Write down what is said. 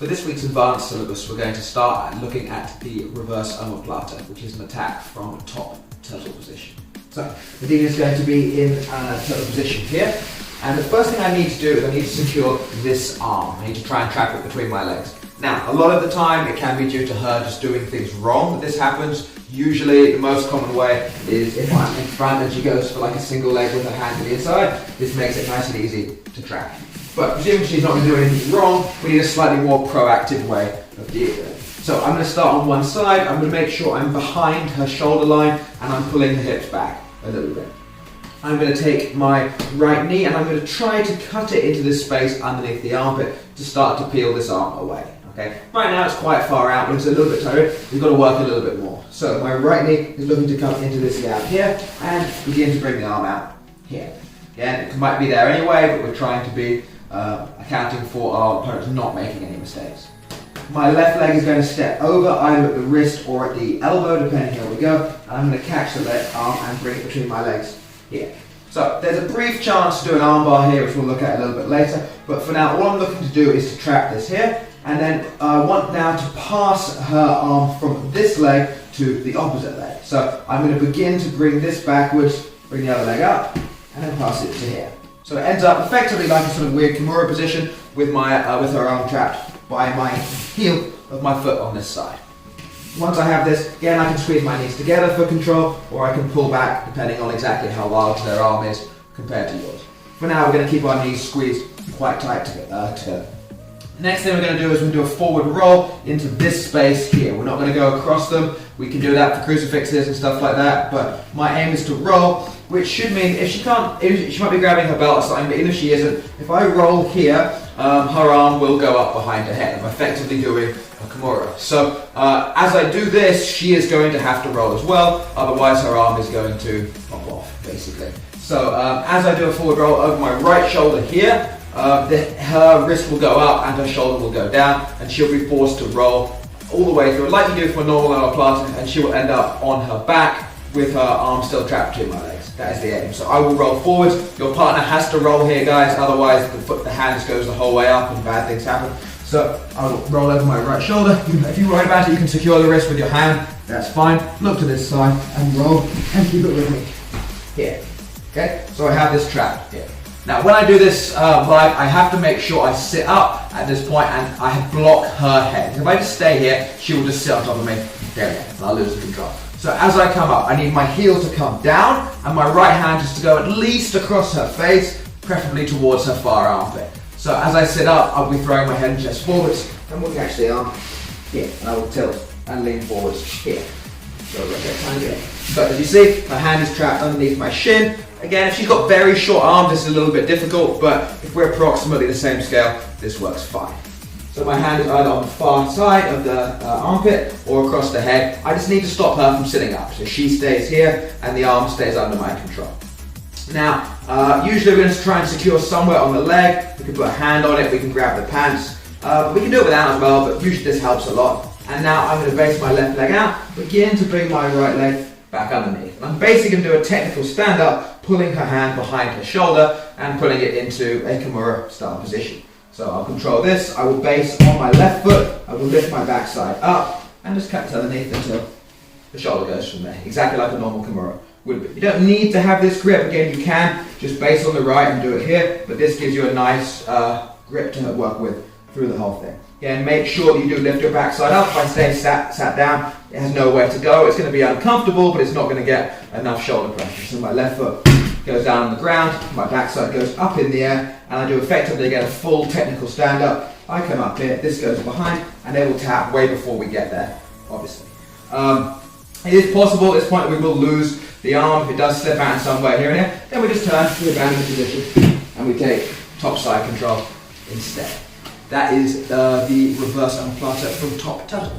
For this week's advanced syllabus, we're going to start looking at the reverse omoplata, which is an attack from top turtle position. So the deer is going to be in turtle position here, and the first thing I need to do is I need to secure this arm. I need to try and trap it between my legs. Now, a lot of the time it can be due to her just doing things wrong that this happens. Usually the most common way is if I'm in front and she goes for like a single leg with her hand to the inside, this makes it nice and easy to trap. But presuming she's not going to do anything wrong, we need a slightly more proactive way of dealing with it. So I'm going to start on one side. I'm going to make sure I'm behind her shoulder line and I'm pulling the hips back a little bit. I'm going to take my right knee and I'm going to try to cut it into this space underneath the armpit to start to peel this arm away. Okay. Right now it's quite far out, looks a little bit tired. We've got to work a little bit more. So my right knee is looking to come into this gap here and begin to bring the arm out here. Again, it might be there anyway, but we're trying to be accounting for our opponents not making any mistakes. My left leg is going to step over either at the wrist or at the elbow, depending how we go. And I'm going to catch the left arm and bring it between my legs here. So there's a brief chance to do an arm bar here, which we'll look at a little bit later. But for now, all I'm looking to do is to trap this here. And then I want now to pass her arm from this leg to the opposite leg. So I'm going to begin to bring this backwards, bring the other leg up, and then pass it to here. So it ends up effectively like a sort of weird Kimura position with her arm trapped by my heel of my foot on this side. Once I have this, again I can squeeze my knees together for control, or I can pull back depending on exactly how large their arm is compared to yours. For now we're going to keep our knees squeezed quite tight together. Next thing we're going to do is we're going to do a forward roll into this space here. We're not going to go across them. We can do that for crucifixes and stuff like that, but my aim is to roll, which should mean if she might be grabbing her belt or something, but even if she isn't, if I roll here, her arm will go up behind her head. I'm effectively doing a Kimura. So as I do this, she is going to have to roll as well, otherwise her arm is going to pop off, basically. So as I do a forward roll over my right shoulder here, her wrist will go up and her shoulder will go down, and she'll be forced to roll all the way through, like you do for a normal omoplata, and she will end up on her back with her arm still trapped between my legs. That is the aim. So I will roll forward. Your partner has to roll here, guys, otherwise the hands goes the whole way up and bad things happen. So I will roll over my right shoulder. If you're worried about it, you can secure the wrist with your hand. That's fine. Look to this side and roll and keep it with me. Here. Okay? So I have this trapped here. Now when I do this live, I have to make sure I sit up at this point and I block her head. If I just stay here, she will just sit on top of me. There we go, and I'll lose the control. So as I come up, I need my heel to come down and my right hand just to go at least across her face, preferably towards her far armpit. So as I sit up, I'll be throwing my head and chest forwards, and we'll catch the arm here, and I will tilt and lean forwards here. So as you see, my hand is trapped underneath my shin. Again, if she's got very short arms, this is a little bit difficult, but if we're approximately the same scale, this works fine. So my hand is either on the far side of the armpit or across the head. I just need to stop her from sitting up. So she stays here and the arm stays under my control. Now, usually we're going to try and secure somewhere on the leg. We can put a hand on it, we can grab the pants. We can do it without as well, but usually this helps a lot. And now I'm going to base my left leg out, begin to bring my right leg back underneath. And I'm basically going to do a technical stand-up, pulling her hand behind her shoulder and putting it into a Kimura style position. So I'll control this, I will base on my left foot, I will lift my backside up and just cut underneath until the shoulder goes from there, exactly like a normal Kimura would be. You don't need to have this grip, again you can just base on the right and do it here, but this gives you a nice grip to work with through the whole thing. Again, make sure that you do lift your backside up. If I stay sat down, it has nowhere to go. It's going to be uncomfortable, but it's not going to get enough shoulder pressure. So my left foot goes down on the ground, my backside goes up in the air, and I do effectively get a full technical stand up. I come up here, this goes behind, and they will tap way before we get there, obviously. It is possible at this point we will lose the arm if it does slip out somewhere here and here. Then we just turn to abandon position, and we take top side control instead. That is the reverse omoplata from top turtle.